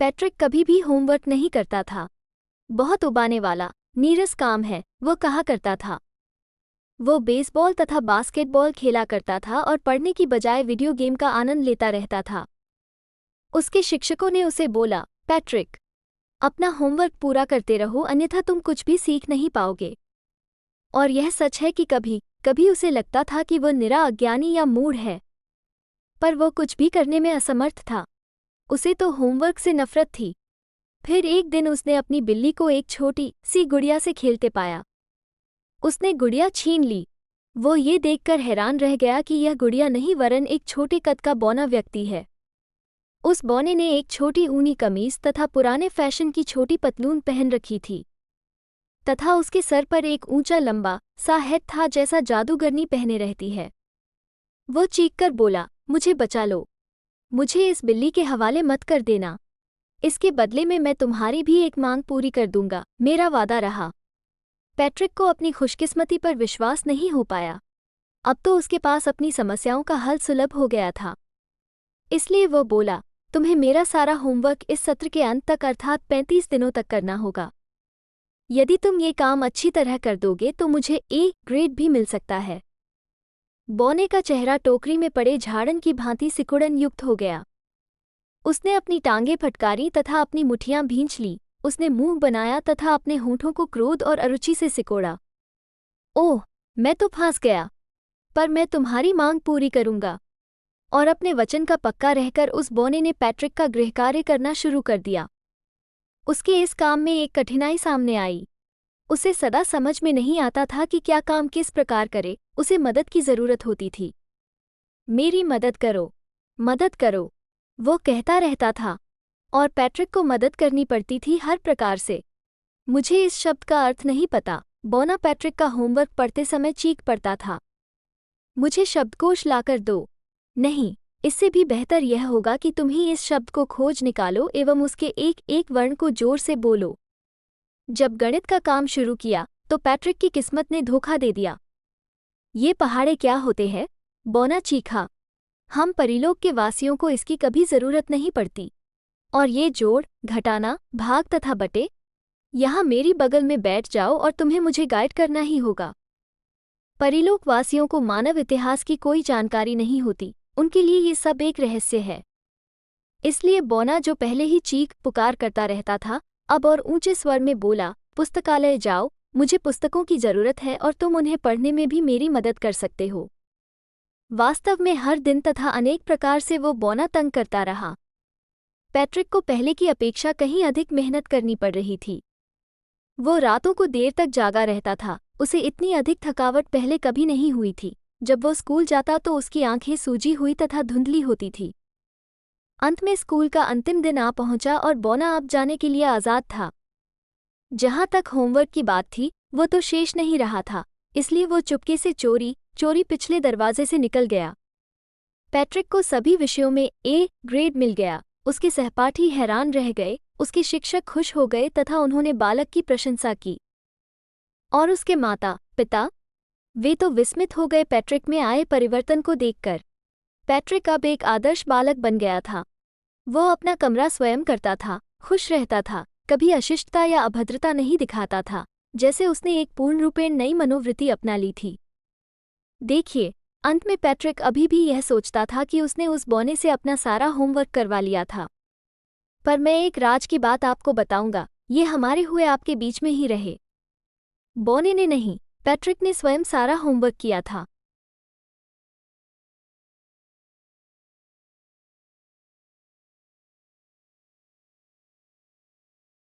Patrick कभी भी homework नहीं करता था। बहुत उबाने वाला, नीरस काम है, वो कहा करता था। वो बेसबॉल तथा बास्केटबॉल खेला करता था और पढ़ने की बजाय वीडियो गेम का आनंद लेता रहता था। उसके शिक्षकों ने उसे बोला, पैट्रिक, अपना होमवर्क पूरा करते रहो, अन्यथा तुम कुछ भी सीख नहीं पाओगे। और यह सच है कि कभी कभी उसे लगता था कि वो निरा अज्ञानी या मूढ़ है, पर वो कुछ भी करने में असमर्थ था। उसे तो होमवर्क से नफरत थी। फिर एक दिन उसने अपनी बिल्ली को एक छोटी सी गुड़िया से खेलते पाया। उसने गुड़िया छीन ली। वो ये देखकर हैरान रह गया कि यह गुड़िया नहीं वरन एक छोटे कद का बौना व्यक्ति है। उस बौने ने एक छोटी ऊनी कमीज तथा पुराने फैशन की छोटी पतलून पहन रखी थी, तथा उसके सर पर एक ऊंचा लंबा सा हेड था जैसा जादूगरनी पहने रहती है। वो चीखकर बोला, मुझे बचा लो, मुझे इस बिल्ली के हवाले मत कर देना। इसके बदले में मैं तुम्हारी भी एक मांग पूरी कर दूंगा, मेरा वादा रहा। पैट्रिक को अपनी खुशकिस्मती पर विश्वास नहीं हो पाया। अब तो उसके पास अपनी समस्याओं का हल सुलभ हो गया था। इसलिए वो बोला, तुम्हें मेरा सारा होमवर्क इस सत्र के अंत तक अर्थात 35 दिनों तक करना होगा। यदि तुम ये काम अच्छी तरह कर दोगे तो मुझे ए ग्रेड भी मिल सकता है। बौने का चेहरा टोकरी में पड़े झाड़न की भांति सिकुड़न युक्त हो गया। उसने अपनी टांगें फटकारी तथा अपनी मुठियां भींच ली। उसने मुंह बनाया तथा अपने होंठों को क्रोध और अरुचि से सिकोड़ा। ओह, मैं तो फंस गया, पर मैं तुम्हारी मांग पूरी करूंगा। और अपने वचन का पक्का रहकर उस बौने ने पैट्रिक का गृहकार्य करना शुरू कर दिया। उसके इस काम में एक कठिनाई सामने आई। उसे सदा समझ में नहीं आता था कि क्या काम किस प्रकार करे। उसे मदद की जरूरत होती थी। मेरी मदद करो, मदद करो, वो कहता रहता था, और पैट्रिक को मदद करनी पड़ती थी हर प्रकार से। मुझे इस शब्द का अर्थ नहीं पता, बौना पैट्रिक का होमवर्क पढ़ते समय चीख पड़ता था। मुझे शब्दकोश लाकर दो। नहीं, इससे भी बेहतर यह होगा कि तुम ही इस शब्द को खोज निकालो एवं उसके एक एक वर्ण को जोर से बोलो। जब गणित का काम शुरू किया तो पैट्रिक की किस्मत ने धोखा दे दिया। ये पहाड़े क्या होते हैं? बौना चीखा। हम परिलोक के वासियों को इसकी कभी जरूरत नहीं पड़ती। और ये जोड़, घटाना, भाग तथा बटे, यहाँ मेरी बगल में बैठ जाओ और तुम्हें मुझे गाइड करना ही होगा। परिलोक वासियों को मानव इतिहास की कोई जानकारी नहीं होती, उनके लिए ये सब एक रहस्य है। इसलिए बौना, जो पहले ही चीख पुकार करता रहता था, अब और ऊंचे स्वर में बोला, पुस्तकालय जाओ, मुझे पुस्तकों की जरूरत है और तुम उन्हें पढ़ने में भी मेरी मदद कर सकते हो। वास्तव में हर दिन तथा अनेक प्रकार से वो बौना तंग करता रहा। पैट्रिक को पहले की अपेक्षा कहीं अधिक मेहनत करनी पड़ रही थी। वो रातों को देर तक जागा रहता था। उसे इतनी अधिक थकावट पहले कभी नहीं हुई थी। जब वो स्कूल जाता तो उसकी आंखें सूजी हुई तथा धुंधली होती थी। अंत में स्कूल का अंतिम दिन आ पहुंचा और बौना अब जाने के लिए आज़ाद था। जहां तक होमवर्क की बात थी, वो तो शेष नहीं रहा था, इसलिए वो चुपके से चोरी पिछले दरवाजे से निकल गया। पैट्रिक को सभी विषयों में ए ग्रेड मिल गया। उसके सहपाठी हैरान रह गए, उसके शिक्षक खुश हो गए तथा उन्होंने बालक की प्रशंसा की। और उसके माता पिता, वे तो विस्मित हो गए पैट्रिक में आए परिवर्तन को देखकर। पैट्रिक अब एक आदर्श बालक बन गया था। वो अपना कमरा स्वयं करता था, खुश रहता था, कभी अशिष्टता या अभद्रता नहीं दिखाता था, जैसे उसने एक पूर्ण रूपेण नई मनोवृत्ति अपना ली थी। देखिए, अंत में पैट्रिक अभी भी यह सोचता था कि उसने उस बौने से अपना सारा होमवर्क करवा लिया था। पर मैं एक राज की बात आपको बताऊंगा, ये हमारे हुए आपके बीच में ही रहे। बौने ने नहीं, पैट्रिक ने स्वयं सारा होमवर्क किया था।